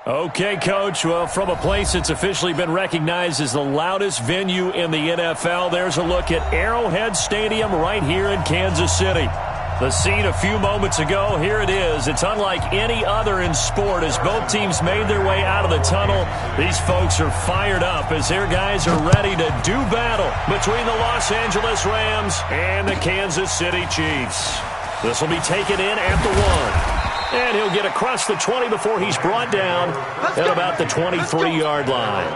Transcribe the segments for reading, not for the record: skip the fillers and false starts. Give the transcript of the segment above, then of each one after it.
Okay, Coach. Well, from a place that's officially been recognized as the loudest venue in the NFL, there's a look at Arrowhead Stadium right here in Kansas City. The scene a few moments ago, here it is. It's unlike any other in sport as both teams made their way out of the tunnel. These folks are fired up as their guys are ready to do battle between the Los Angeles Rams and the Kansas City Chiefs. This will be taken in at the 1. And he'll get across the 20 before he's brought down at about the 23-yard line.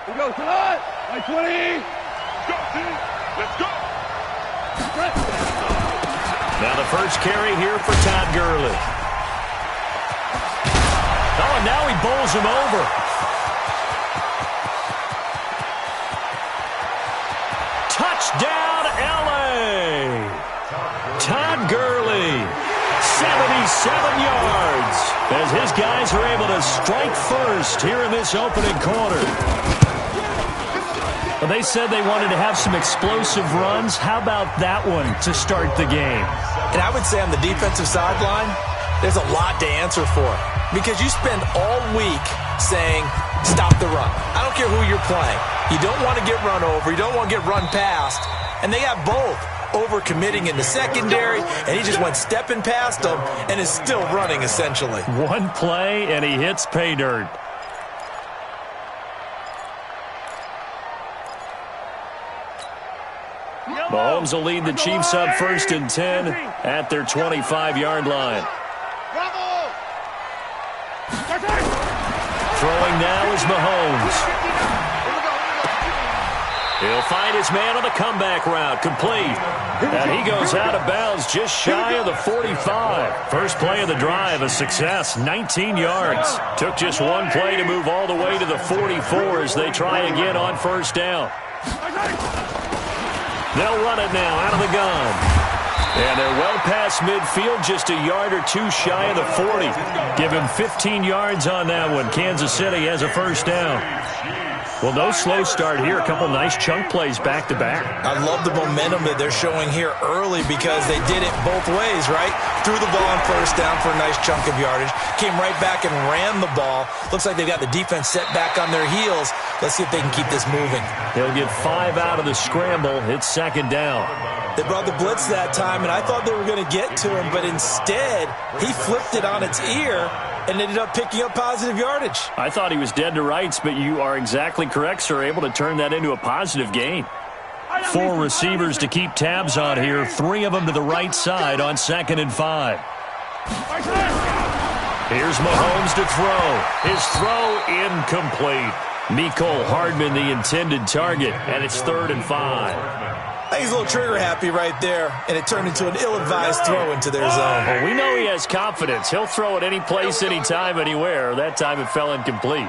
Here we go, tonight. 20. Let's go. Now the first carry here for Todd Gurley. Oh, and now he bowls him over. Touchdown, L.A. Todd Gurley, 77 yards, as his guys are able to strike first here in this opening quarter. Well, they said they wanted to have some explosive runs. How about that one to start the game? And I would say on the defensive sideline, there's a lot to answer for because you spend all week saying, stop the run. I don't care who you're playing. You don't want to get run over. You don't want to get run past. And they got both over-committing in the secondary, and he just went stepping past them and is still running, essentially. One play, and he hits pay dirt. Mahomes will lead the Chiefs up 1st and 10 at their 25-yard line. Throwing now is Mahomes. He'll find his man on the comeback route, complete. And he goes out of bounds just shy of the 45. First play of the drive, a success, 19 yards. Took just one play to move all the way to the 44 as they try again on 1st down. They'll run it now out of the gun. And they're well past midfield, just a yard or two shy of the 40. Give him 15 yards on that one. Kansas City has a 1st down. Well, no slow start here. A couple nice chunk plays back-to-back. I love the momentum that they're showing here early because they did it both ways, right? Threw the ball on 1st down for a nice chunk of yardage. Came right back and ran the ball. Looks like they've got the defense set back on their heels. Let's see if they can keep this moving. They'll get 5 out of the scramble. It's 2nd down. They brought the blitz that time, and I thought they were going to get to him, but instead he flipped it on its ear and ended up picking up positive yardage. I thought he was dead to rights, but you are exactly correct, sir. Able to turn that into a positive gain. 4 receivers to keep tabs on here. 3 of them to the right side on 2nd and 5. Here's Mahomes to throw. His throw incomplete. Mecole Hardman the intended target, and it's 3rd and 5. I think he's a little trigger happy right there, and it turned into an ill-advised throw into their zone. Well, we know he has confidence. He'll throw it any place, anytime, anywhere. That time it fell incomplete.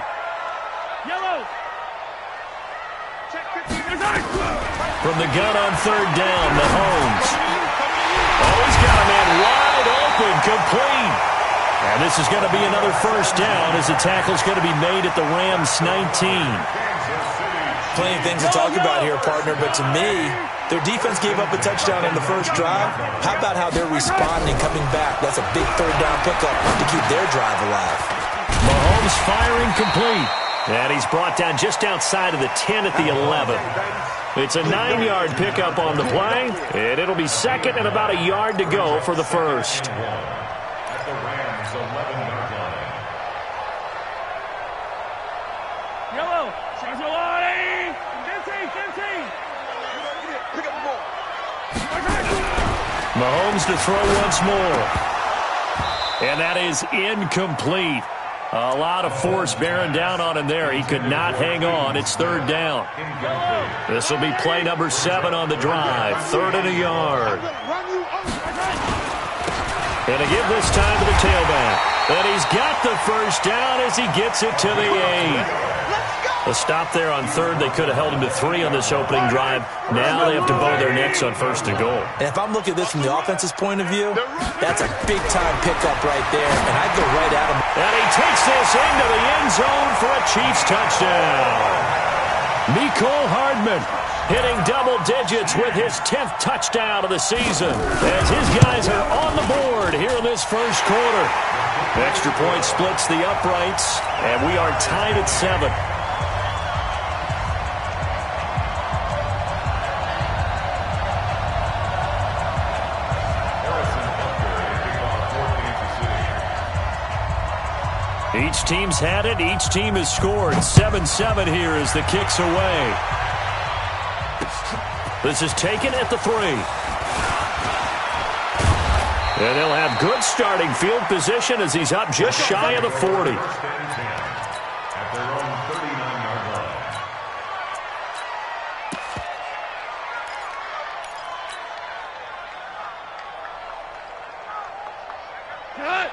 From the gun on 3rd down, Mahomes. Oh, he's got a man wide open, complete. And this is going to be another 1st down as the tackle's going to be made at the Rams' 19. Plenty of things to talk about here, partner, but to me, their defense gave up a touchdown on the first drive. How about how they're responding, coming back? That's a big 3rd down pickup to keep their drive alive. Mahomes firing complete. And he's brought down just outside of the 10 at the 11. It's a 9-yard pickup on the play, and it'll be 2nd and about a yard to go for the 1st. Mahomes to throw once more. And that is incomplete. A lot of force bearing down on him there. He could not hang on. It's 3rd down. This will be play number 7 on the drive. 3rd and a yard. And to give this time to the tailback. And he's got the 1st down as he gets it to the 8. A stop there on 3rd. They could have held him to 3 on this opening drive. Now they have to bow their necks on 1st and goal. And if I'm looking at this from the offense's point of view, that's a big-time pickup right there, and I'd go right at him. And he takes this into the end zone for a Chiefs touchdown. Mecole Hardman hitting double digits with his 10th touchdown of the season as his guys are on the board here in this first quarter. Extra point splits the uprights, and we are tied at 7. Each team's had it. Each team has scored. 7-7 here as the kick's away. This is taken at the 3. And they'll have good starting field position as he's up just shy of the 40.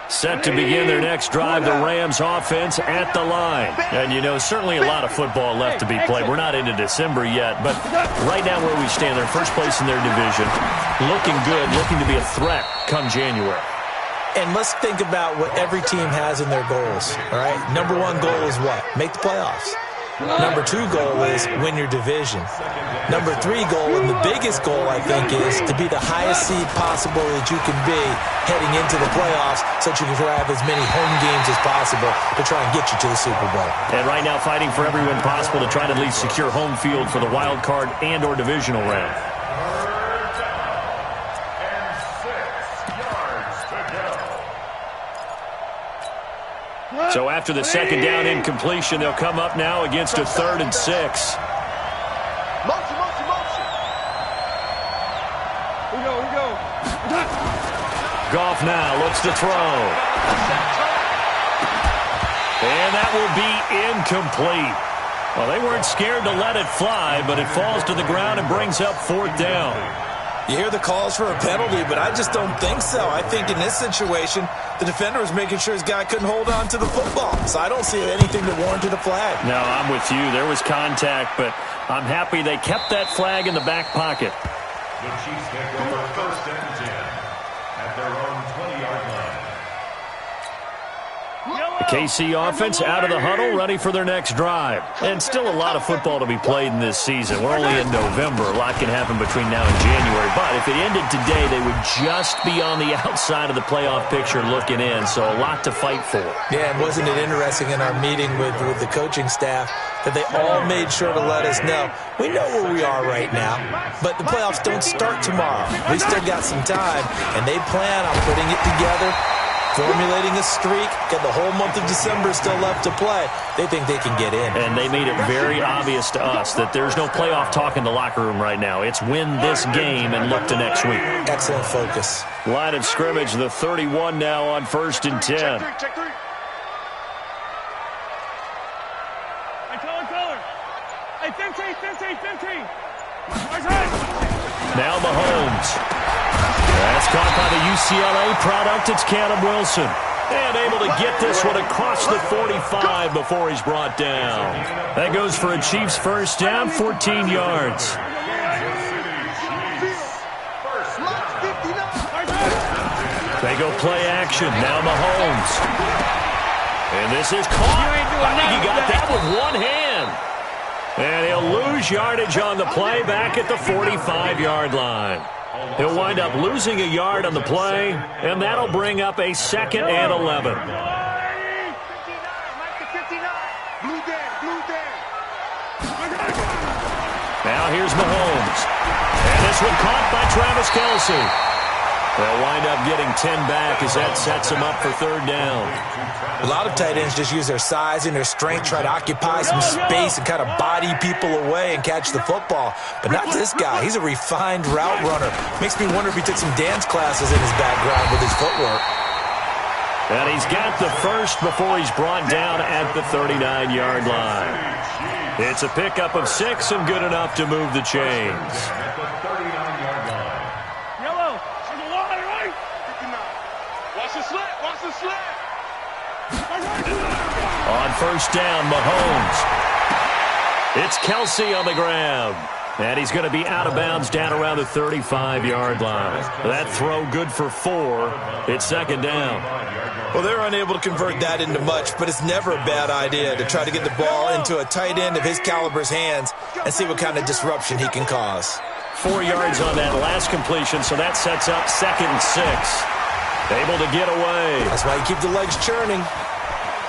Set to begin their next drive, the Rams offense at the line. And, you know, certainly a lot of football left to be played. We're not into December yet, but right now where we stand, they're first place in their division. Looking good, looking to be a threat come January. And let's think about what every team has in their goals, all right? Number 1 goal is what? Make the playoffs. Number 2 goal is win your division. Number 3 goal, and the biggest goal, I think, is to be the highest seed possible that you can be heading into the playoffs so that you can have as many home games as possible to try and get you to the Super Bowl. And right now fighting for every win possible to try to at least secure home field for the wild card and or divisional round. So after the second down incompletion, they'll come up now against a 3rd and 6. Motion, motion, motion. Here we go, here we go. Goff now looks to throw. And that will be incomplete. Well, they weren't scared to let it fly, but it falls to the ground and brings up 4th down. You hear the calls for a penalty, but I just don't think so. I think in this situation, the defender was making sure his guy couldn't hold on to the football. So I don't see anything that warranted a flag. No, I'm with you. There was contact, but I'm happy they kept that flag in the back pocket. The Chiefs take over 1st and 10 at their own 20-yard line. The KC offense out of the huddle, ready for their next drive. And still a lot of football to be played in this season. We're only in November. A lot can happen between now and January. But if it ended today, they would just be on the outside of the playoff picture looking in. So a lot to fight for. Yeah, and wasn't it interesting in our meeting with the coaching staff that they all made sure to let us know, we know where we are right now, but the playoffs don't start tomorrow. We still got some time, and they plan on putting it together, formulating a streak, got the whole month of December still left to play. They think they can get in. And they made it very obvious to us that there's no playoff talk in the locker room right now. It's win this game and look to next week. Excellent focus. Line of scrimmage, the 31 now on 1st and 10. Check 3. Hey, color. Hey, 15. Now Mahomes. That's caught by the UCLA product. It's Caleb Wilson. And able to get this one across the 45 before he's brought down. That goes for a Chiefs first down, 14 yards. They go play action. Now Mahomes. And this is caught. I think he got that with one hand. And he'll lose yardage on the play back at the 45-yard line. He'll wind up losing a yard on the play, and that'll bring up a 2nd and 11. Now here's Mahomes. And this one caught by Travis Kelce. They'll wind up getting 10 back as that sets them up for 3rd down. A lot of tight ends just use their size and their strength, try to occupy some space and kind of body people away and catch the football. But not this guy. He's a refined route runner. Makes me wonder if he took some dance classes in his background with his footwork. And he's got the first before he's brought down at the 39-yard line. It's a pickup of 6 and good enough to move the chains. On 1st down, Mahomes. It's Kelce on the ground. And he's going to be out of bounds down around the 35-yard line. That throw good for 4. It's 2nd down. Well, they're unable to convert that into much, but it's never a bad idea to try to get the ball into a tight end of his caliber's hands and see what kind of disruption he can cause. 4 yards on that last completion, so that sets up 2nd and 6. Able to get away. That's why you keep the legs churning.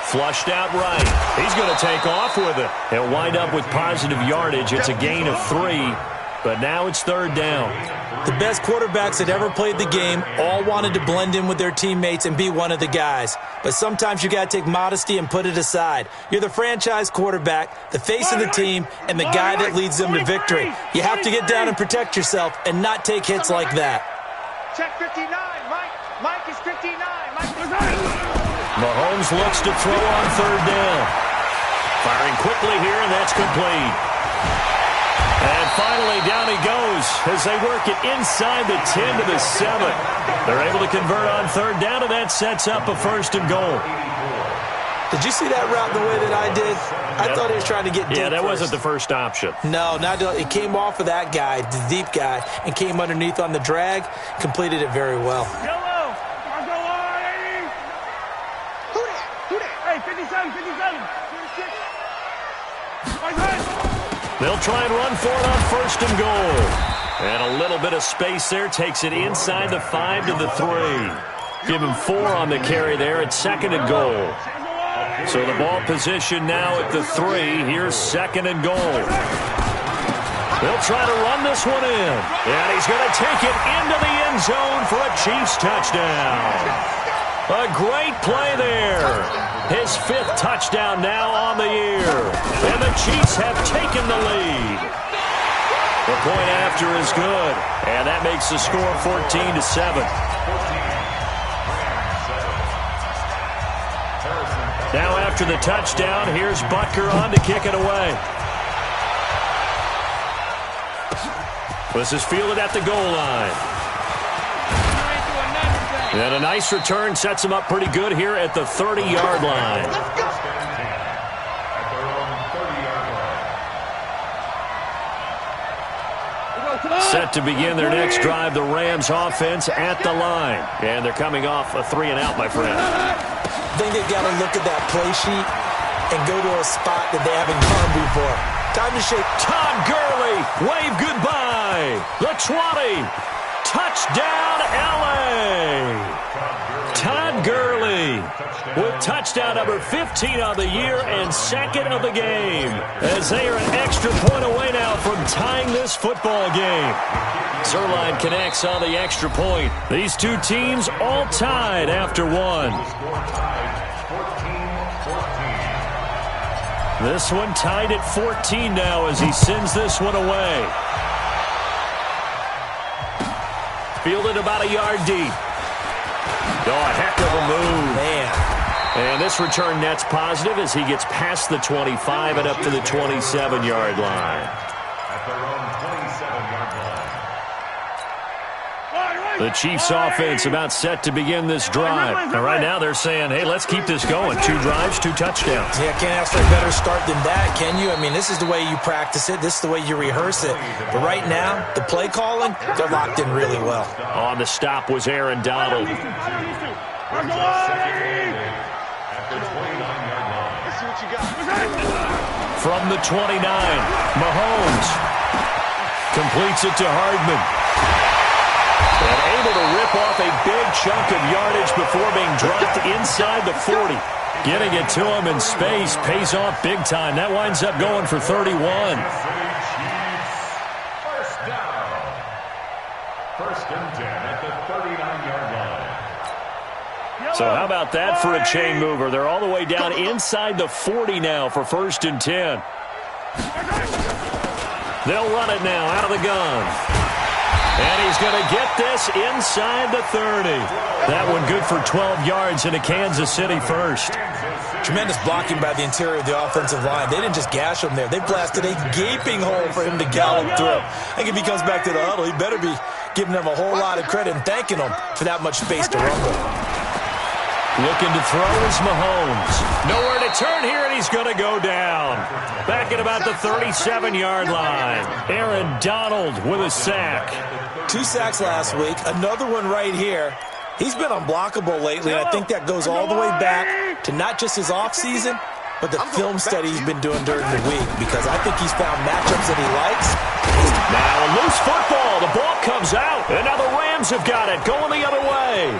Flushed out right. He's going to take off with it. He'll wind up with positive yardage. It's a gain of 3, but now it's 3rd down. The best quarterbacks that ever played the game all wanted to blend in with their teammates and be one of the guys. But sometimes you got to take modesty and put it aside. You're the franchise quarterback, the face of the team, and the guy that leads them to victory. You have to get down and protect yourself and not take hits like that. Check 59, Mike. Mike is 59. Mahomes looks to throw on 3rd down. Firing quickly here, and that's complete. And finally, down he goes as they work it inside the 10 to the 7. They're able to convert on 3rd down, and that sets up a 1st and goal. Did you see that route the way that I did? I thought he was trying to get deep. Yeah, that first. wasn't the first option. No, it came off of that guy, the deep guy, and came underneath on the drag, completed it very well. Hey, 57, 57. They'll try and run for it on 1st and goal. And a little bit of space there takes it inside the 5 to the 3. Give him 4 on the carry there at 2nd and goal. So the ball position now at the 3. Here's 2nd and goal. They'll try to run this one in. And he's going to take it into the end zone for a Chiefs touchdown. A great play there. His 5th touchdown now on the year. And the Chiefs have taken the lead. The point after is good. And that makes the score 14 to 7. Now after the touchdown, here's Butker on to kick it away. This is fielded at the goal line. And a nice return sets him up pretty good here at the 30-yard line. Set to begin their next drive, the Rams offense at the line. And they're coming off a 3-and-out, my friend. I think they've got to look at that play sheet and go to a spot that they haven't gone before. Time to shake. Todd Gurley, wave goodbye. The 20. Touchdown, L.A. Todd Gurley with touchdown number 15 on the year and 2nd of the game, as they are an extra point away now from tying this football game. Zerline connects on the extra point. These two teams all tied after 1. This one tied at 14 now as he sends this one away. Fielded about a yard deep. Oh, a heck of a move. Man. And this return net's positive as he gets past the 25 and up to the 27-yard line. At their own 27-yard line. The Chiefs offense about set to begin this drive. And right now they're saying, hey, let's keep this going. 2 drives, 2 touchdowns. Yeah, can't ask for a better start than that, can you? I mean, this is the way you practice it. This is the way you rehearse it. But right now, the play calling, they're locked in really well. On the stop was Aaron Donald. From the 29, Mahomes completes it to Hardman. And able to rip off a big chunk of yardage before being dropped inside the 40. Getting it to him in space pays off big time. That winds up going for 31. First down. 1st and 10 at the 39-yard line. So how about that for a chain mover? They're all the way down inside the 40 now for 1st and 10. They'll run it now out of the gun. And he's going to get this inside the 30. That one good for 12 yards into Kansas City 1st. Tremendous blocking by the interior of the offensive line. They didn't just gash him there. They blasted a gaping hole for him to gallop through. I think if he comes back to the huddle, he better be giving them a whole lot of credit and thanking them for that much space to rumble. Looking to throw is Mahomes. Nowhere to turn here, and he's going to go down. Back at about the 37-yard line. Aaron Donald with a sack. 2 sacks last week. Another one right here. He's been unblockable lately, and I think that goes all the way back to not just his offseason, but the film study he's been doing during the week, because I think he's found matchups that he likes. Now a loose football. The ball comes out, and now the Rams have got it going the other way.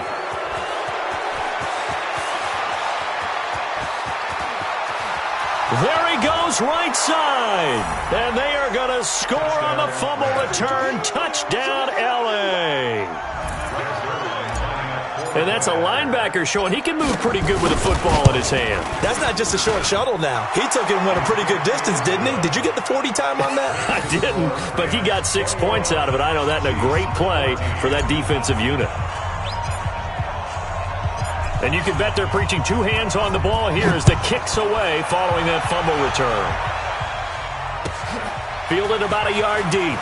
There he goes, right side. And they are going to score on the fumble return. Touchdown, L.A. And that's a linebacker showing he can move pretty good with a football in his hand. That's not just a short shuttle now. He took it and went a pretty good distance, didn't he? Did you get the 40 time on that? I didn't, but he got 6 points out of it. I know that, and a great play for that defensive unit. And you can bet they're preaching two hands on the ball here as the kick's away following that fumble return. Fielded about a yard deep.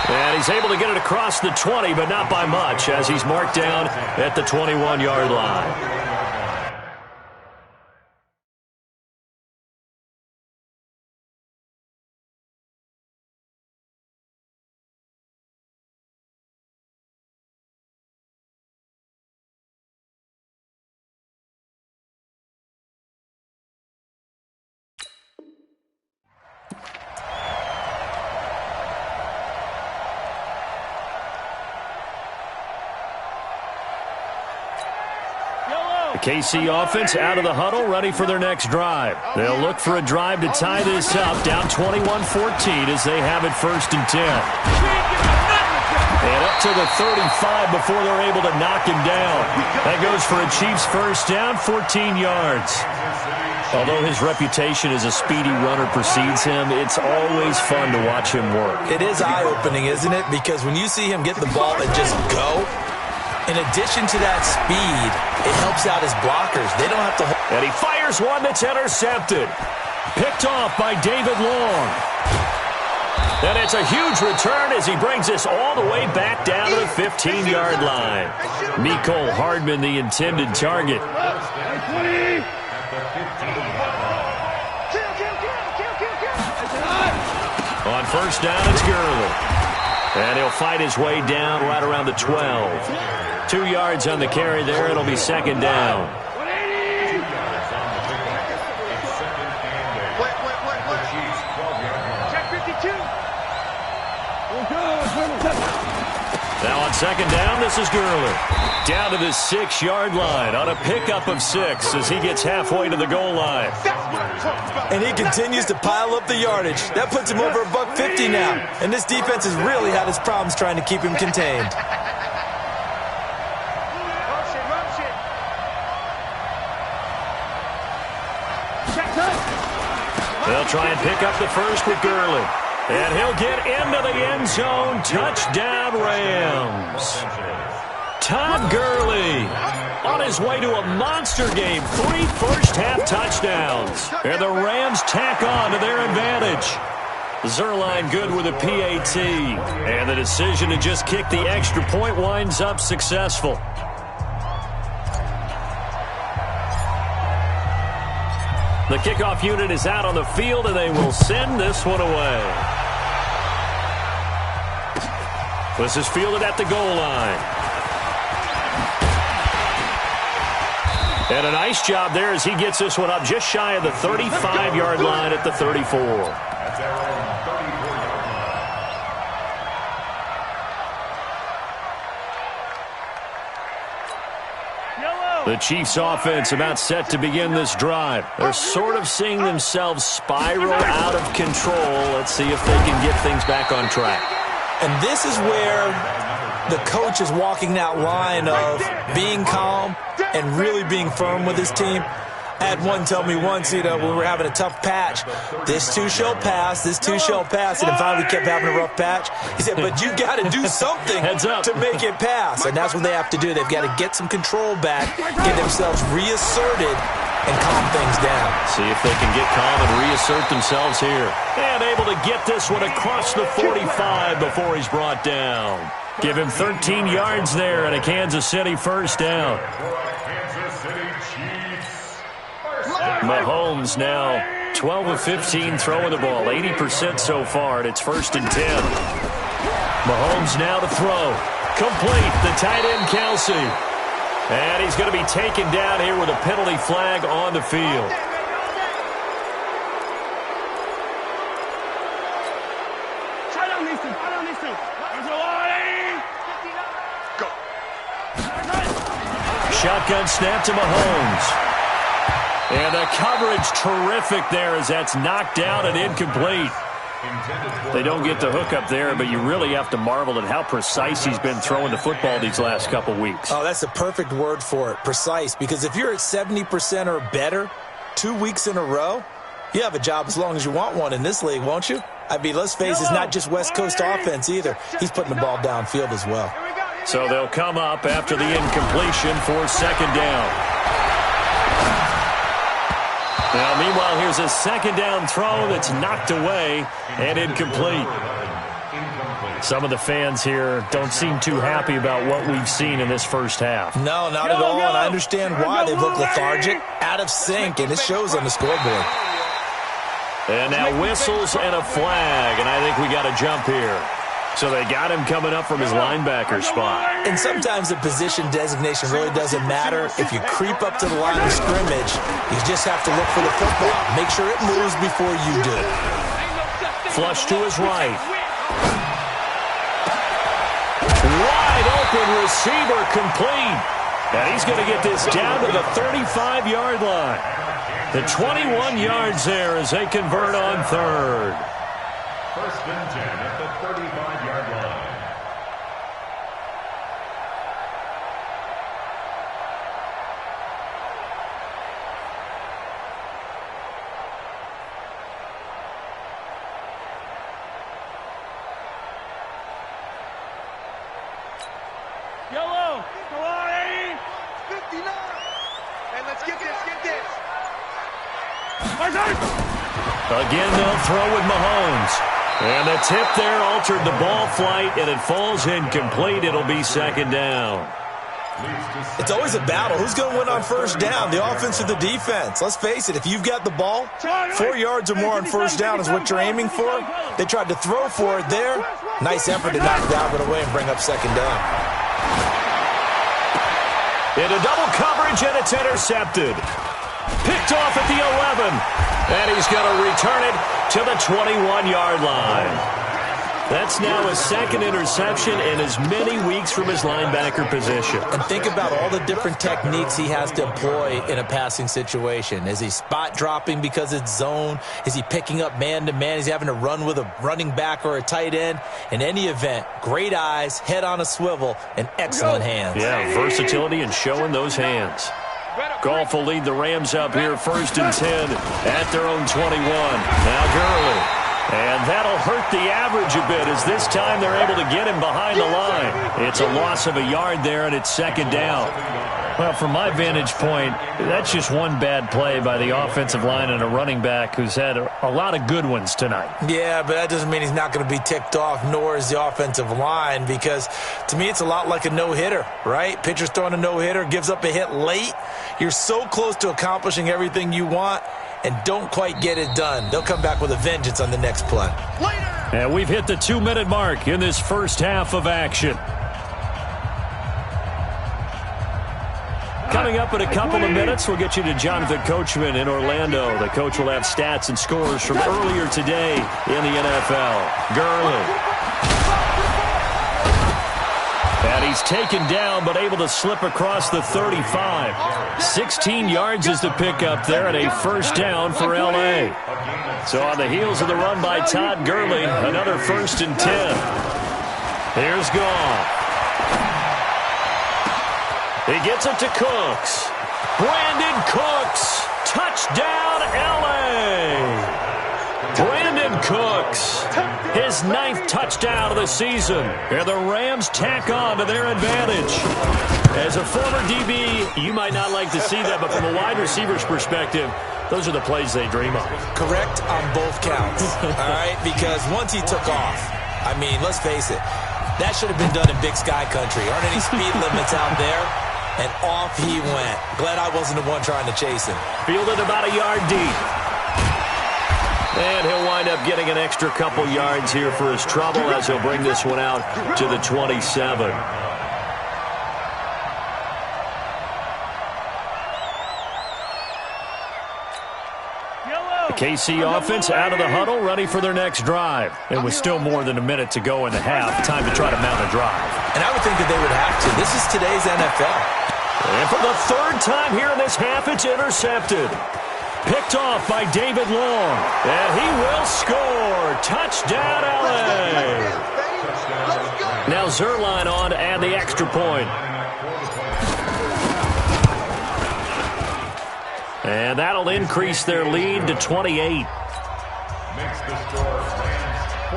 And he's able to get it across the 20, but not by much, as he's marked down at the 21-yard line. The KC offense out of the huddle, ready for their next drive. They'll look for a drive to tie this up, down 21-14 as they have it 1st and 10. And up to the 35 before they're able to knock him down. That goes for a Chiefs first down, 14 yards. Although his reputation as a speedy runner precedes him, it's always fun to watch him work. It is eye-opening, isn't it? Because when you see him get the ball and just go, in addition to that speed, it helps out his blockers. They don't have to hold. And he fires one that's intercepted. Picked off by David Long. And it's a huge return as he brings us all the way back down to the 15-yard line. Mecole Hardman, the intended target. On first down, it's Gurley. And he'll fight his way down right around the 12. 2 yards on the carry there. It'll be 2nd down. Check 52. Now on 2nd down, this is Gurley. Down to the 6-yard line on a pickup of 6 as he gets halfway to the goal line. And he continues to pile up the yardage. That puts him over $150 now. And this defense has really had its problems trying to keep him contained. They'll try and pick up the first with Gurley. And he'll get into the end zone. Touchdown, Rams. Todd Gurley on his way to a monster game. 3 first-half touchdowns. And the Rams tack on to their advantage. Zerline good with a PAT. And the decision to just kick the extra point winds up successful. The kickoff unit is out on the field, and they will send this one away. This is fielded at the goal line. And a nice job there as he gets this one up just shy of the 35-yard line at the 34. The Chiefs offense about set to begin this drive. They're sort of seeing themselves spiral out of control. Let's see if they can get things back on track. And this is where the coach is walking that line of being calm and really being firm with his team. I had one tell me once, when we were having a tough patch, this too shall pass, this too shall pass, and then finally kept having a rough patch. He said, but you got to do something to make it pass, and that's what they have to do. They've got to get some control back, get themselves reasserted, and calm things down. See if they can get calm and reassert themselves here. And able to get this one across the 45 before he's brought down. Give him 13 yards there and a Kansas City first down. Mahomes now 12 of 15 throwing the ball, 80% so far, and it's 1st and 10. Mahomes now to throw. Complete, the tight end, Kelsey. And he's going to be taken down here with a penalty flag on the field. Shotgun snap to Mahomes. And the coverage terrific there as that's knocked out and incomplete. They don't get the hook up there, but you really have to marvel at how precise he's been throwing the football these last couple weeks. Oh, that's a perfect word for it, precise, because if you're at 70% or better 2 weeks in a row, you have a job as long as you want one in this league, won't you? I mean, let's face it, it's not just West Coast offense either. He's putting the ball downfield as well. So they'll come up after the incompletion for second down. Now, meanwhile, here's a second down throw that's knocked away and incomplete. Some of the fans here don't seem too happy about what we've seen in this first half. No, not at all, and I understand why. They look lethargic, out of sync, and it shows on the scoreboard. And now whistles and a flag, and I think we got a jump here. So they got him coming up from his linebacker spot. And sometimes the position designation really doesn't matter. If you creep up to the line of scrimmage, you just have to look for the football. Make sure it moves before you do. Flush to his right. Wide open receiver complete. And he's going to get this down to the 35-yard line. The 21 yards there as they convert on third. First and 10 at the 35-yard line. Yellow. Come on, 80. 59. Hey, let's get this. Again, they'll throw with Mahomes. And the tip there altered the ball flight, and it falls incomplete. It'll be second down. It's always a battle. Who's going to win on first down, the offense or the defense? Let's face it, if you've got the ball, 4 yards or more on first down is what you're aiming for. They tried to throw for it there. Nice effort to knock Dalvin away and bring up second down. Into double coverage, and it's intercepted. Picked off at the 11. And he's going to return it to the 21-yard line. That's now his second interception in as many weeks from his linebacker position. And think about all the different techniques he has to employ in a passing situation. Is he spot dropping because it's zone? Is he picking up man-to-man? Is he having to run with a running back or a tight end? In any event, great eyes, head on a swivel, and excellent hands. Yeah, versatility and showing those hands. Goff will lead the Rams up here first and 10 at their own 21. Now Gurley. And that'll hurt the average a bit as this time they're able to get him behind the line. It's a loss of a yard there, and it's second down. Well, from my vantage point, that's just one bad play by the offensive line and a running back who's had a lot of good ones tonight. Yeah, but that doesn't mean he's not going to be ticked off, nor is the offensive line, because to me it's a lot like a no-hitter, right? Pitcher's throwing a no-hitter, gives up a hit late. You're so close to accomplishing everything you want and don't quite get it done. They'll come back with a vengeance on the next play. And we've hit the 2-minute mark in this first half of action. Coming up in a couple of minutes, we'll get you to Jonathan Coachman in Orlando. The coach will have stats and scores from earlier today in the NFL. Gurley. And he's taken down, but able to slip across the 35. 16 yards is the pickup there, and a first down for L.A. So on the heels of the run by Todd Gurley, another first and 10. Here's Goff. He gets it to Cooks. Brandon Cooks. Touchdown, L.A. Brandon Cooks. His 9th touchdown of the season. And the Rams tack on to their advantage. As a former DB, you might not like to see that, but from a wide receiver's perspective, those are the plays they dream of. Correct on both counts, all right? Because once he took off, I mean, let's face it, that should have been done in Big Sky Country. Aren't any speed limits out there? And off he went. Glad I wasn't the one trying to chase him. Fielded about a yard deep. And he'll wind up getting an extra couple yards here for his trouble as he'll bring this one out to the 27. KC offense out of the huddle, ready for their next drive. And with still more than a minute to go in the half, time to try to mount a drive. And I would think that they would have to. This is today's NFL. And for the third time here in this half, it's intercepted. Picked off by David Long. And he will score. Touchdown, L.A. Now Zerline on to add the extra point. And that'll increase their lead to 28. Makes the score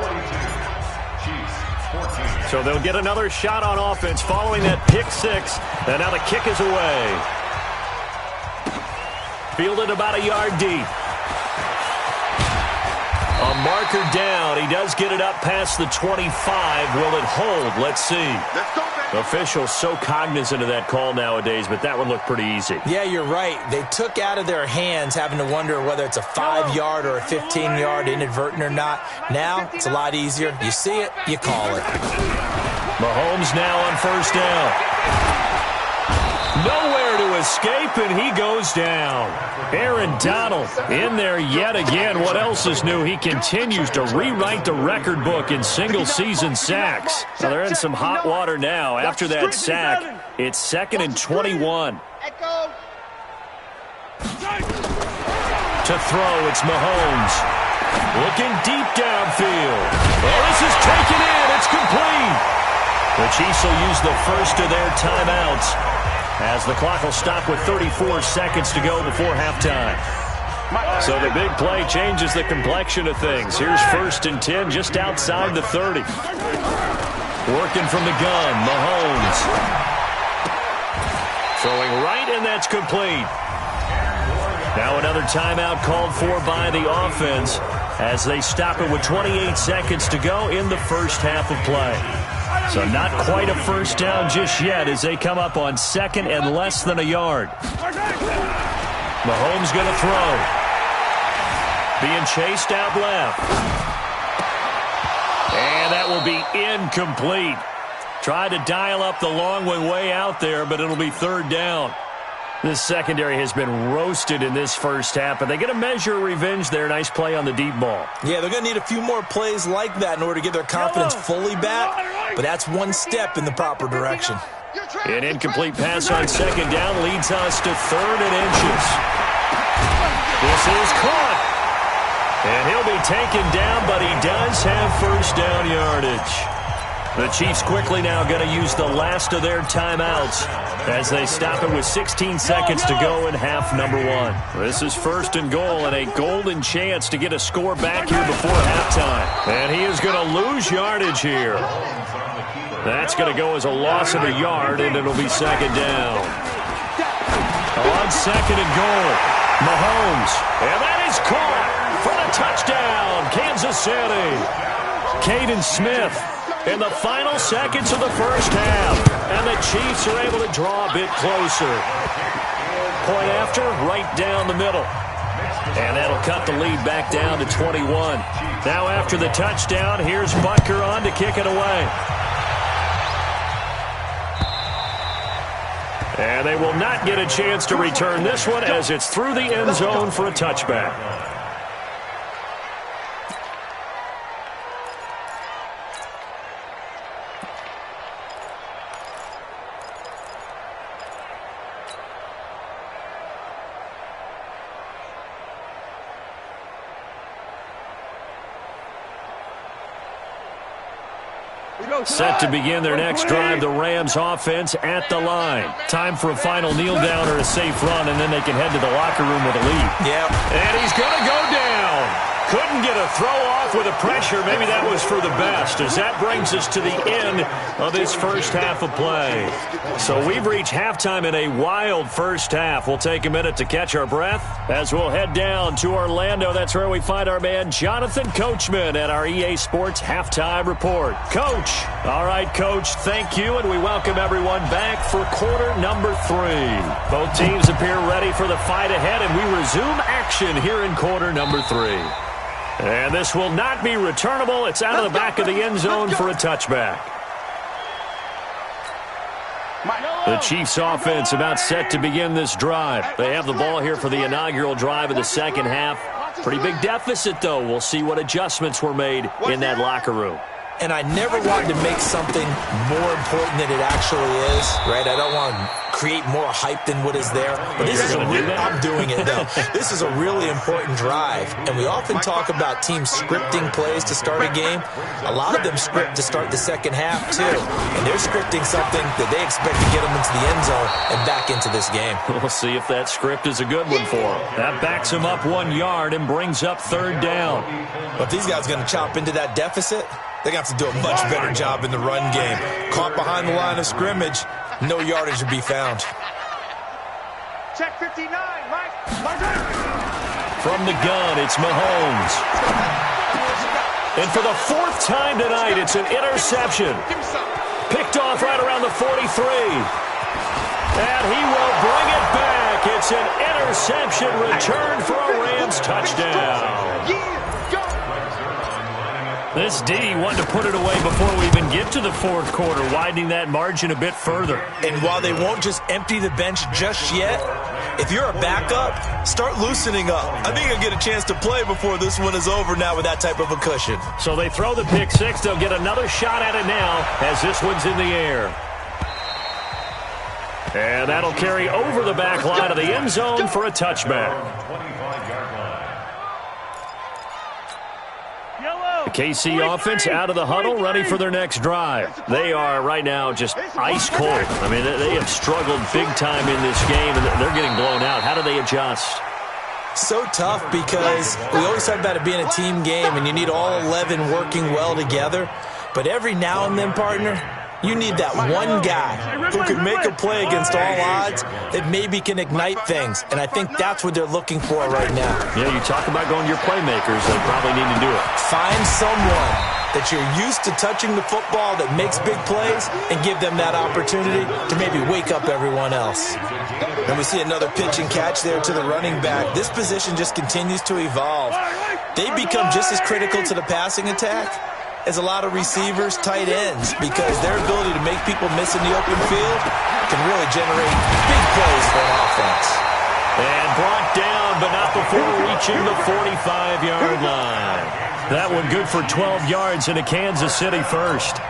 Rams 42, Chiefs 14. So they'll get another shot on offense following that pick six. And now the kick is away. Fielded about a yard deep. A marker down. He does get it up past the 25. Will it hold? Let's see. Let's go, baby. Officials so cognizant of that call nowadays, but that would look pretty easy. Yeah, you're right. They took out of their hands having to wonder whether it's a 5-yard or a 15-yard inadvertent or not. Now, it's a lot easier. You see it, you call it. Mahomes now on first down. Nowhere to escape, and he goes down. Aaron Donald in there yet again. What else is new? He continues to rewrite the record book in single-season sacks. Now, they're in some hot water now. After that sack, it's 2nd and 21. To throw, it's Mahomes. Looking deep downfield. Oh, this is taken in. It's complete. The Chiefs will use the first of their timeouts, as the clock will stop with 34 seconds to go before halftime. So the big play changes the complexion of things. Here's 1st and 10 just outside the 30. Working from the gun, Mahomes. Throwing right, and that's complete. Now another timeout called for by the offense as they stop it with 28 seconds to go in the first half of play. So not quite a first down just yet as they come up on 2nd and less than a yard. Mahomes going to throw. Being chased out left. And that will be incomplete. Tried to dial up the long way out there, but it'll be 3rd down. This secondary has been roasted in this first half, but they get a measure of revenge there. Nice play on the deep ball. Yeah, they're going to need a few more plays like that in order to get their confidence fully back, but that's one step in the proper direction. An incomplete pass on 2nd down leads us to 3rd and inches. This is caught. And he'll be taken down, but he does have first down yardage. The Chiefs quickly now going to use the last of their timeouts as they stop it with 16 seconds to go in half number 1. This is 1st and goal and a golden chance to get a score back here before halftime. And he is going to lose yardage here. That's going to go as a loss of a yard, and it'll be 2nd down. On 2nd and goal, Mahomes. And that is caught for the touchdown, Kansas City. Caden Smith in the final seconds of the first half. And the Chiefs are able to draw a bit closer. Point after, right down the middle. And that'll cut the lead back down to 21. Now after the touchdown, here's Butker on to kick it away. And they will not get a chance to return this one as it's through the end zone for a touchback. Set to begin their next drive, the Rams offense at the line. Time for a final kneel down or a safe run, and then they can head to the locker room with a lead. Yep. And he's going to go down. Couldn't get a throw off with the pressure. Maybe that was for the best, as that brings us to the end of this first half of play. So we've reached halftime in a wild first half. We'll take a minute to catch our breath as we'll head down to Orlando. That's where we find our man Jonathan Coachman at our EA Sports Halftime Report. Coach. All right, Coach, thank you, and we welcome everyone back for quarter number 3. Both teams appear ready for the fight ahead, and we resume action here in quarter number 3. And this will not be returnable. It's out of the back of the end zone for a touchback. The Chiefs offense about set to begin this drive. They have the ball here for the inaugural drive of the second half. Pretty big deficit, though. We'll see what adjustments were made in that locker room. And I never wanted to make something more important than it actually is, right? I don't want to create more hype than what is there. But this is I'm doing it, though. This is a really important drive. And we often talk about teams scripting plays to start a game. A lot of them script to start the second half, too. And they're scripting something that they expect to get them into the end zone and back into this game. We'll see if that script is a good one for them. That backs them up 1 yard and brings up 3rd down. But if these guys are going to chop into that deficit, they're going to have to do a much better job in the run game. Caught behind the line of scrimmage, no yardage to be found. Check 59, Mike. From the gun, it's Mahomes. And for the 4th time tonight, it's an interception. Picked off right around the 43. And he will bring it back. It's an interception return for a Rams touchdown. This D wanted to put it away before we even get to the 4th quarter, widening that margin a bit further. And while they won't just empty the bench just yet, if you're a backup, start loosening up. I think you'll get a chance to play before this one is over now with that type of a cushion. So they throw the pick 6. They'll get another shot at it now as this one's in the air. And that'll carry over the back line of the end zone for a touchback. The KC offense out of the huddle, ready for their next drive. They are right now just ice cold. I mean, they have struggled big time in this game, and they're getting blown out. How do they adjust? So tough because we always talk about it being a team game, and you need all 11 working well together. But every now and then, partner, you need that one guy who can make a play against all odds that maybe can ignite things. And I think that's what they're looking for right now. Yeah, you talk about going to your playmakers. They probably need to do it. Find someone that you're used to touching the football that makes big plays and give them that opportunity to maybe wake up everyone else. And we see another pitch and catch there to the running back. This position just continues to evolve. They become just as critical to the passing attack as a lot of receivers, tight ends, because their ability to make people miss in the open field can really generate big plays for an offense. And brought down, but not before reaching the 45-yard line. That one good for 12 yards into Kansas City first.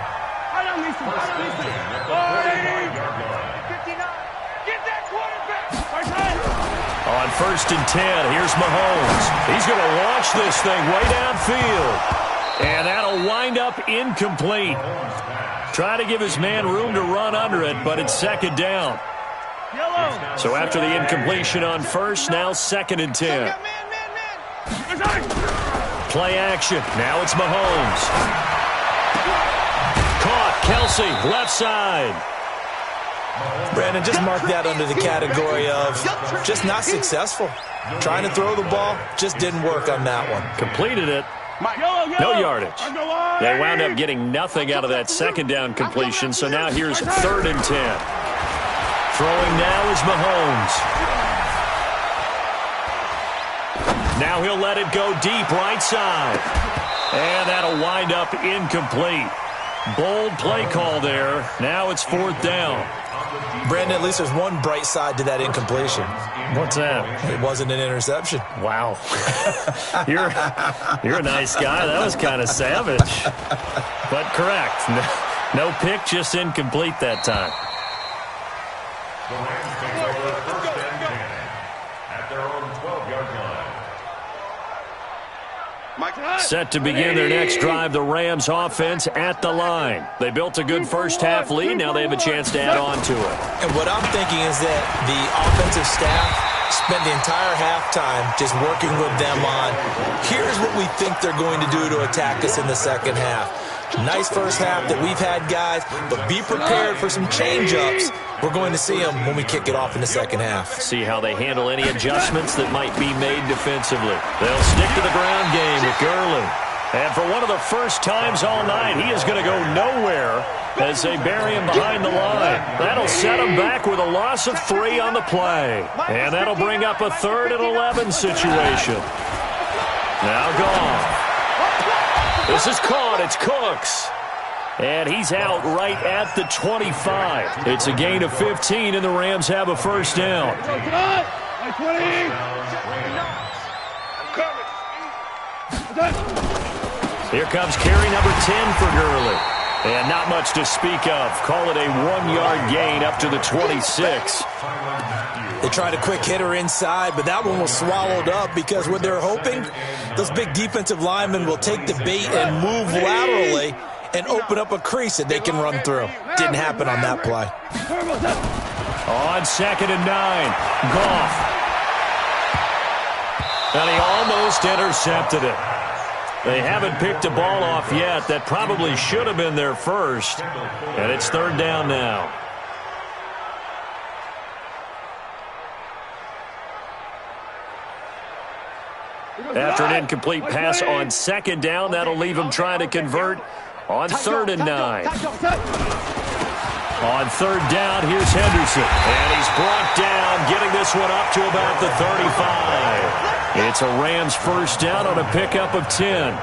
On 1st and 10, here's Mahomes. He's going to launch this thing way downfield. And that'll wind up incomplete. Trying to give his man room to run under it, but it's 2nd down. So after the incompletion on 1st, now 2nd and 10. Play action. Now it's Mahomes. Caught. Kelsey, left side. Brandon, just mark that under the category of just not successful. Trying to throw the ball, just didn't work on that one. Completed it. No yardage. They wound up getting nothing out of that 2nd down completion, so now here's 3rd and 10. Throwing now is Mahomes. Now he'll let it go deep right side. And that'll wind up incomplete. Bold play call there. Now it's 4th down. Brandon, at least there's one bright side to that incompletion. What's that? It wasn't an interception. Wow. You're a nice guy. That was kind of savage. But correct. No pick, just incomplete that time. The Rams take over 1st and 10 at their own 12-yard line. Set to begin their next drive, the Rams offense at the line. They built a good first-half lead. Now they have a chance to add on to it. And what I'm thinking is that the offensive staff spent the entire halftime just working with them on, here's what we think they're going to do to attack us in the second half. Nice first half that we've had, guys, but be prepared for some change-ups. We're going to see them when we kick it off in the second half. See how they handle any adjustments that might be made defensively. They'll stick to the ground game with Gurley. And for one of the first times all night, he is going to go nowhere as they bury him behind the line. That'll set him back with a loss of 3 on the play. And that'll bring up a 3rd and 11 situation. Now gone. This is caught. It's Cooks. And he's out right at the 25. It's a gain of 15, and the Rams have a 1st down. Here comes carry number 10 for Gurley. And not much to speak of. Call it a 1-yard gain up to the 26. They tried a quick hitter inside, but that one was swallowed up because what they're hoping, those big defensive linemen will take the bait and move laterally and open up a crease that they can run through. Didn't happen on that play. On 2nd and 9, Goff. And he almost intercepted it. They haven't picked a ball off yet. That probably should have been their first. And it's 3rd down now. After an incomplete pass on 2nd down, that'll leave him trying to convert on 3rd and 9. On 3rd down, here's Henderson. And he's brought down, getting this one up to about the 35. It's a Rams first down on a pickup of 10.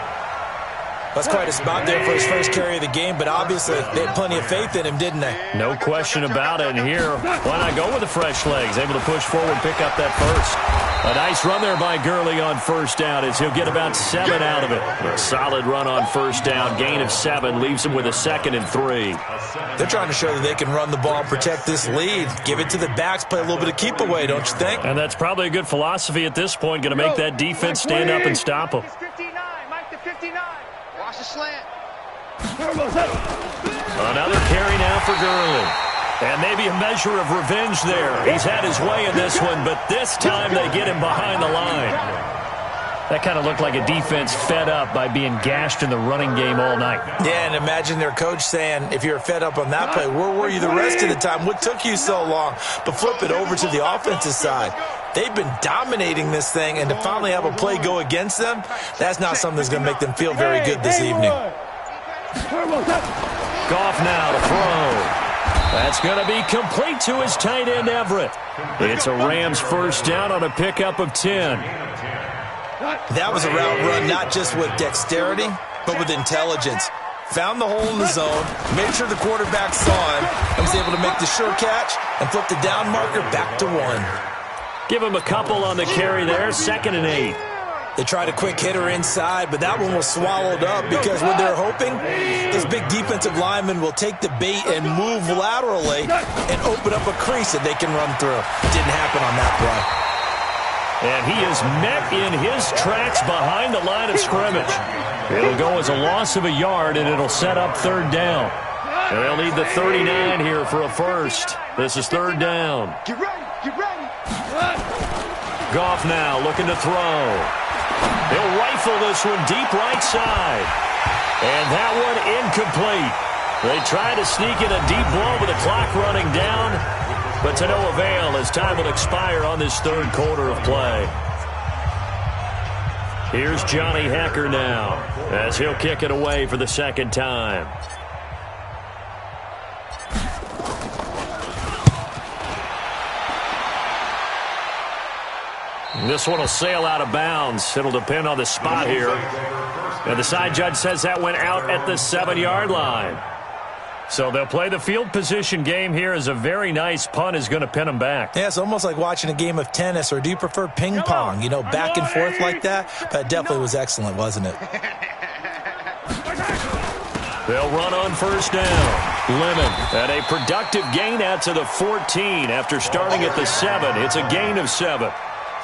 That's quite a spot there for his first carry of the game, but obviously they had plenty of faith in him, didn't they? No question about it. And here, why not go with the fresh legs? Able to push forward, pick up that first. A nice run there by Gurley on first down as he'll get about 7 out of it. A solid run on first down. Gain of 7 leaves him with a 2nd and 3. They're trying to show that they can run the ball and protect this lead. Give it to the backs, play a little bit of keep away, don't you think? And that's probably a good philosophy at this point. Going to make that defense stand up and stop them. 59, Mike to 59. Watch the slant. Another carry now for Gurley. And maybe a measure of revenge there. He's had his way in this one, but this time they get him behind the line. That kind of looked like a defense fed up by being gashed in the running game all night. Yeah, and imagine their coach saying, if you're fed up on that play, where were you the rest of the time? What took you so long? But flip it over to the offensive side. They've been dominating this thing, and to finally have a play go against them, that's not something that's going to make them feel very good this evening. Goff now to throw. That's going to be complete to his tight end, Everett. It's a Rams first down on a pickup of 10. That was a route run not just with dexterity, but with intelligence. Found the hole in the zone, made sure the quarterback saw him, and was able to make the sure catch and flip the down marker back to 1. Give him a couple on the carry there, 2nd and 8. They tried a quick hitter inside, but that one was swallowed up because what they're hoping, those big defensive linemen will take the bait and move laterally and open up a crease that they can run through. Didn't happen on that play. And he is met in his tracks behind the line of scrimmage. It'll go as a loss of a yard, and it'll set up 3rd down. And they'll need the 39 here for a first. This is 3rd down. Get ready, get ready. Goff now looking to throw. He'll rifle this one deep right side. And that one incomplete. They try to sneak in a deep blow with the clock running down, but to no avail as time will expire on this 3rd quarter of play. Here's Johnny Hecker now as he'll kick it away for the 2nd time. This one will sail out of bounds. It'll depend on the spot here. And the side judge says that went out at the 7-yard line. So they'll play the field position game here as a very nice punt is going to pin them back. Yeah, it's almost like watching a game of tennis, or do you prefer ping pong? You know, back and forth like that? That definitely was excellent, wasn't it? They'll run on first down. Lemon at a productive gain out to the 14 after starting at the 7. It's a gain of 7.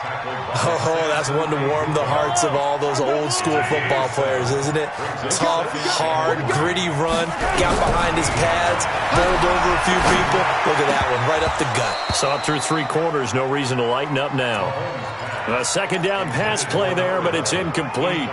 Oh, that's one to warm the hearts of all those old school football players, isn't it? Tough, hard, gritty run, got behind his pads, bowled over a few people. Look at that one, right up the gut. Saw it through 3 quarters, no reason to lighten up now. A 2nd down pass play there, but it's incomplete.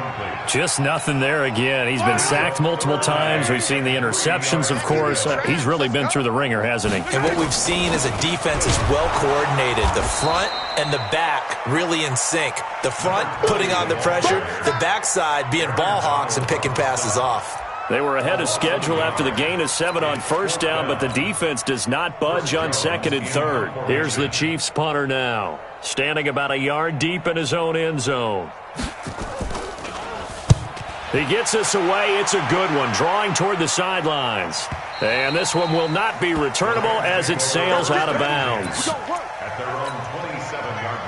Just nothing there again. He's been sacked multiple times. We've seen the interceptions, of course. He's really been through the ringer, hasn't he? And what we've seen is a defense is well coordinated. The front and the back really in sync. The front putting on the pressure, the backside being ball hawks and picking passes off. They were ahead of schedule after the gain of 7 on first down, but the defense does not budge on 2nd and 3rd. Here's the Chiefs punter now, standing about a yard deep in his own end zone. He gets this away. It's a good one, drawing toward the sidelines. And this one will not be returnable as it sails out of bounds. At their own 27-yard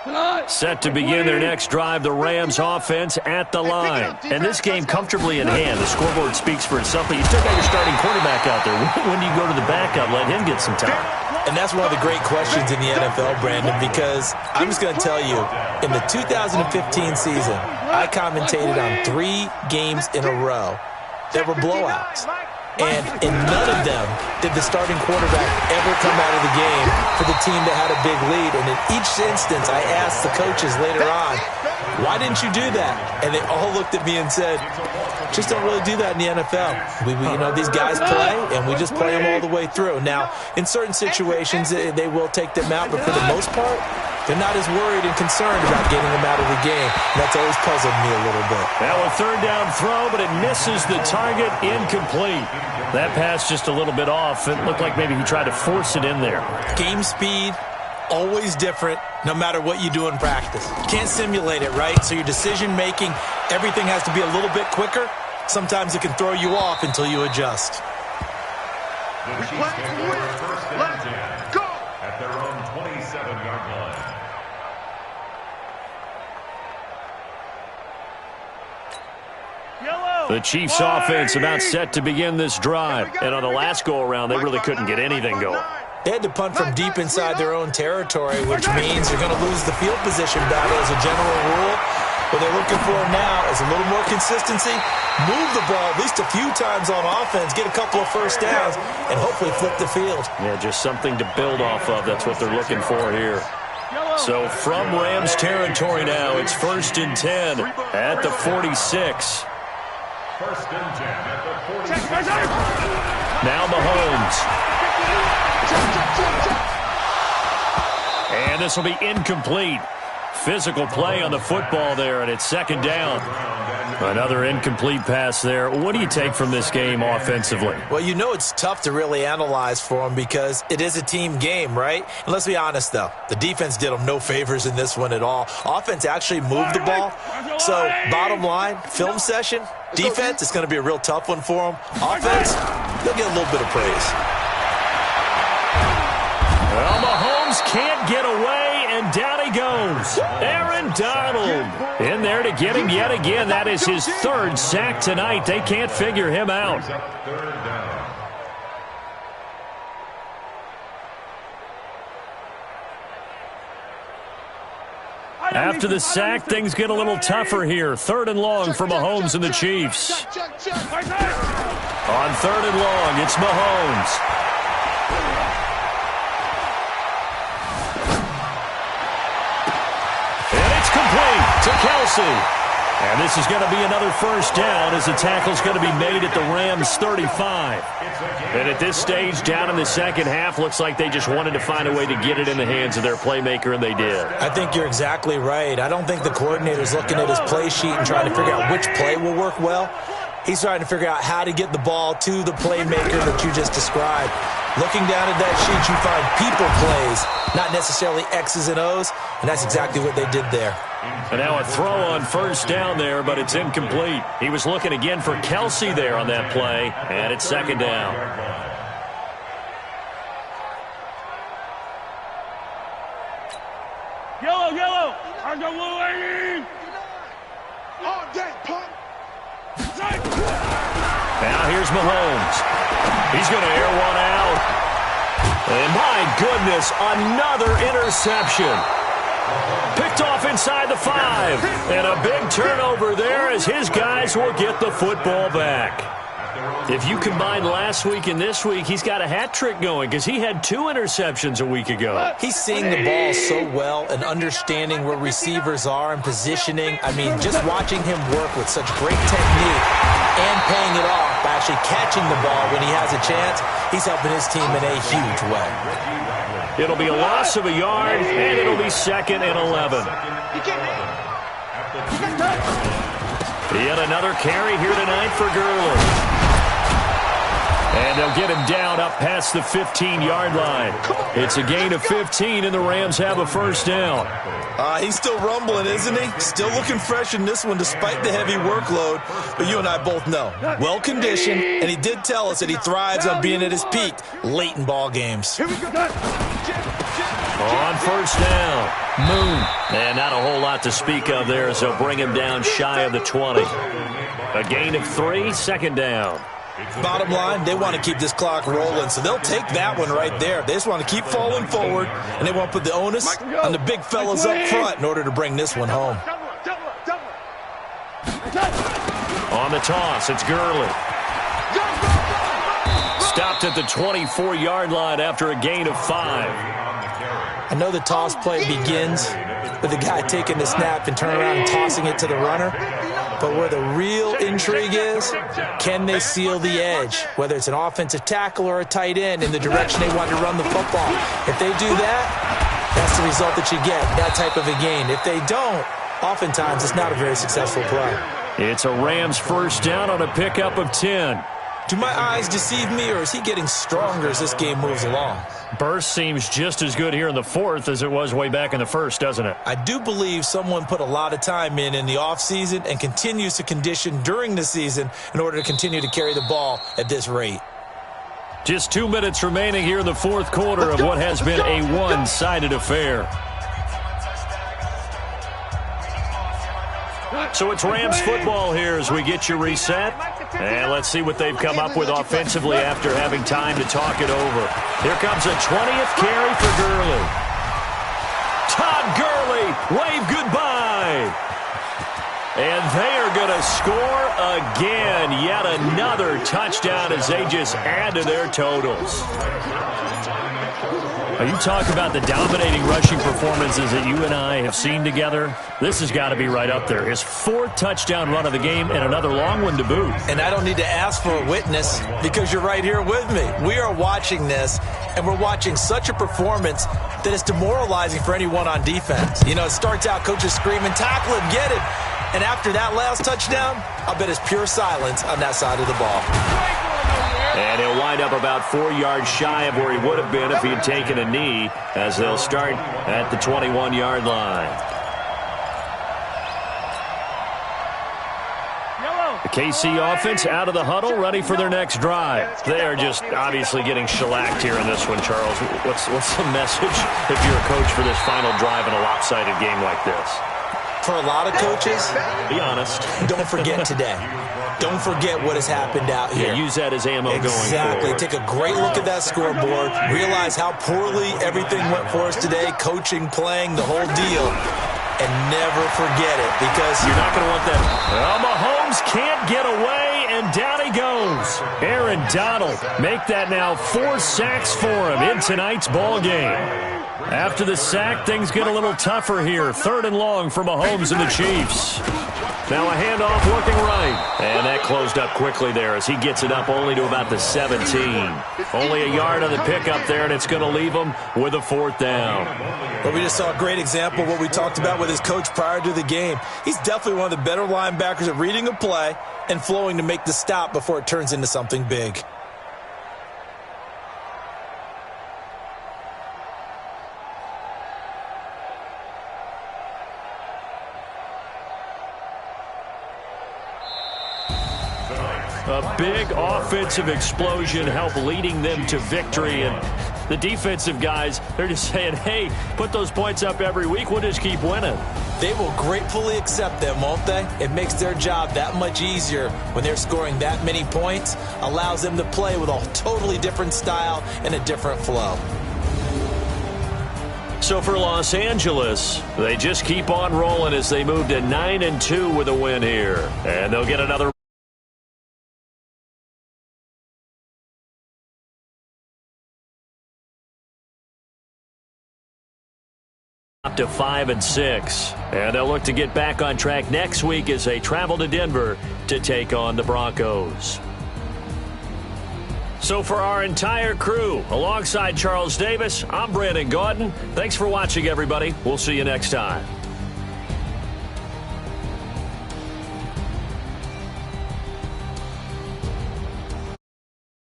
line. Set to begin their next drive, the Rams offense at the line. And this game comfortably in hand. The scoreboard speaks for itself, but you still got your starting quarterback out there. When do you go to the backup? Let him get some time. And that's one of the great questions in the NFL, Brandon, because I'm just going to tell you, in the 2015 season, I commentated on 3 games in a row that were blowouts. And in none of them did the starting quarterback ever come out of the game for the team that had a big lead. And in each instance, I asked the coaches later on, why didn't you do that? And they all looked at me and said, just don't really do that in the NFL. These guys play, and we just play them all the way through. Now, in certain situations, they will take them out, but for the most part, they're not as worried and concerned about getting them out of the game. And that's always puzzled me a little bit. Now a third down throw, but it misses the target, incomplete. That pass just a little bit off. It looked like maybe he tried to force it in there. Game speed, always different, no matter what you do in practice. You can't simulate it, right? So your decision-making, everything has to be a little bit quicker. Sometimes it can throw you off until you adjust. The Chiefs get their first and 10 at their own 27-yard line. The Chiefs offense about set to begin this drive. And on the last go-around, they really couldn't get anything going. They had to punt from deep inside their own territory, which means they're going to lose the field position battle as a general rule. What they're looking for now is a little more consistency, move the ball at least a few times on offense, get a couple of first downs, and hopefully flip the field. Yeah, just something to build off of. That's what they're looking for here. So from Rams territory now, it's 1st and 10 at the 46. 1st and 10 at the 46. Now Mahomes. And this will be incomplete. Physical play on the football there, and it's 2nd down. Another incomplete pass there. What do you take from this game offensively? Well, it's tough to really analyze for them because it is a team game, right? And let's be honest, though. The defense did them no favors in this one at all. Offense actually moved the ball. So, bottom line, film session, defense, it's going to be a real tough one for them. Offense, they'll get a little bit of praise. Well, Mahomes can't get away, and down he goes. Aaron Donald in there to get him yet again. That is his 3rd sack tonight. They can't figure him out. 3rd down. After the sack, things get a little tougher here. 3rd and long for Mahomes and the Chiefs. On 3rd and long, it's Mahomes. Complete to Kelsey. And this is going to be another first down as the tackle's going to be made at the Rams 35. And at this stage, down in the second half, looks like they just wanted to find a way to get it in the hands of their playmaker, and they did. I think you're exactly right. I don't think the coordinator's looking at his play sheet and trying to figure out which play will work well. He's trying to figure out how to get the ball to the playmaker that you just described. Looking down at that sheet, you find people plays, not necessarily X's and O's, and that's exactly what they did there. And now a throw on first down there, but it's incomplete. He was looking again for Kelsey there on that play, and it's 2nd down. Yellow. On the lane. All day, punk. Now here's Mahomes. He's going to air one out. And my goodness, another interception. Picked off inside the 5. And a big turnover there as his guys will get the football back. If you combine last week and this week, he's got a hat trick going because he had 2 interceptions a week ago. He's seeing the ball so well and understanding where receivers are and positioning. I mean, just watching him work with such great technique and paying it off by actually catching the ball when he has a chance, he's helping his team in a huge way. It'll be a loss of a yard, and it'll be 2nd and 11. Yet another carry here tonight for Gurley. And they'll get him down up past the 15-yard line. It's a gain of 15, and the Rams have a first down. He's still rumbling, isn't he? Still looking fresh in this one despite the heavy workload. But you and I both know, well-conditioned, and he did tell us that he thrives on being at his peak late in ball games. On first down, Moon. And not a whole lot to speak of there, as they'll bring him down shy of the 20. A gain of 3, second down. Bottom line, they want to keep this clock rolling, so they'll take that one right there. They just want to keep falling forward, and they want to put the onus on the big fellas up front in order to bring this one home. On the toss, it's Gurley. Stopped at the 24-yard line after a gain of 5. I know the toss play begins with the guy taking the snap and turning around and tossing it to the runner. But where the real intrigue is, can they seal the edge, whether it's an offensive tackle or a tight end, in the direction they want to run the football? If they do that, that's the result that you get, that type of a gain. If they don't, oftentimes it's not a very successful play. It's a Rams first down on a pickup of 10. Do my eyes deceive me, or is he getting stronger as this game moves along? Burst seems just as good here in the fourth as it was way back in the first, doesn't it? I do believe someone put a lot of time in the offseason and continues to condition during the season in order to continue to carry the ball at this rate. Just 2 minutes remaining here in the fourth quarter of what has been a one-sided affair. So it's Rams football here as we get you reset. And let's see what they've come up with offensively after having time to talk it over. Here comes a 20th carry for Gurley. Todd Gurley, wave goodbye. And they are going to score again. Yet another touchdown as they just add to their totals. You talk about the dominating rushing performances that you and I have seen together. This has got to be right up there. His 4th touchdown run of the game and another long one to boot. And I don't need to ask for a witness because you're right here with me. We are watching this, and we're watching such a performance that it's demoralizing for anyone on defense. You know, it starts out coaches screaming, tackle him, get him. And after that last touchdown, I'll bet it's pure silence on that side of the ball. And he'll wind up about 4 yards shy of where he would have been if he had taken a knee, as they'll start at the 21-yard line. The KC offense out of the huddle, ready for their next drive. They are just obviously getting shellacked here in this one, Charles. What's the message if you're a coach for this final drive in a lopsided game like this? For a lot of coaches, be honest, don't forget today. Don't forget what has happened out here. Yeah, use that as ammo going forward. Exactly. Take a great look at that scoreboard. Realize how poorly everything went for us today. Coaching, playing, the whole deal. And never forget it, because you're not going to want that. Well, Mahomes can't get away, and down he goes. Aaron Donald make that now 4 sacks for him in tonight's ball game. After the sack, things get a little tougher here. 3rd and long for Mahomes and the Chiefs. Now a handoff working right. And that closed up quickly there as he gets it up only to about the 17. Only a yard on the pickup there, and it's going to leave him with a 4th down. But we just saw a great example of what we talked about with his coach prior to the game. He's definitely one of the better linebackers at reading a play and flowing to make the stop before it turns into something big. A big offensive explosion helped leading them to victory. And the defensive guys, they're just saying, hey, put those points up every week. We'll just keep winning. They will gratefully accept them, won't they? It makes their job that much easier when they're scoring that many points. Allows them to play with a totally different style and a different flow. So for Los Angeles, they just keep on rolling as they move to 9-2 with a win here. And they'll get another up to 5-6. And they'll look to get back on track next week as they travel to Denver to take on the Broncos. So for our entire crew, alongside Charles Davis, I'm Brandon Gaudin. Thanks for watching, everybody. We'll see you next time.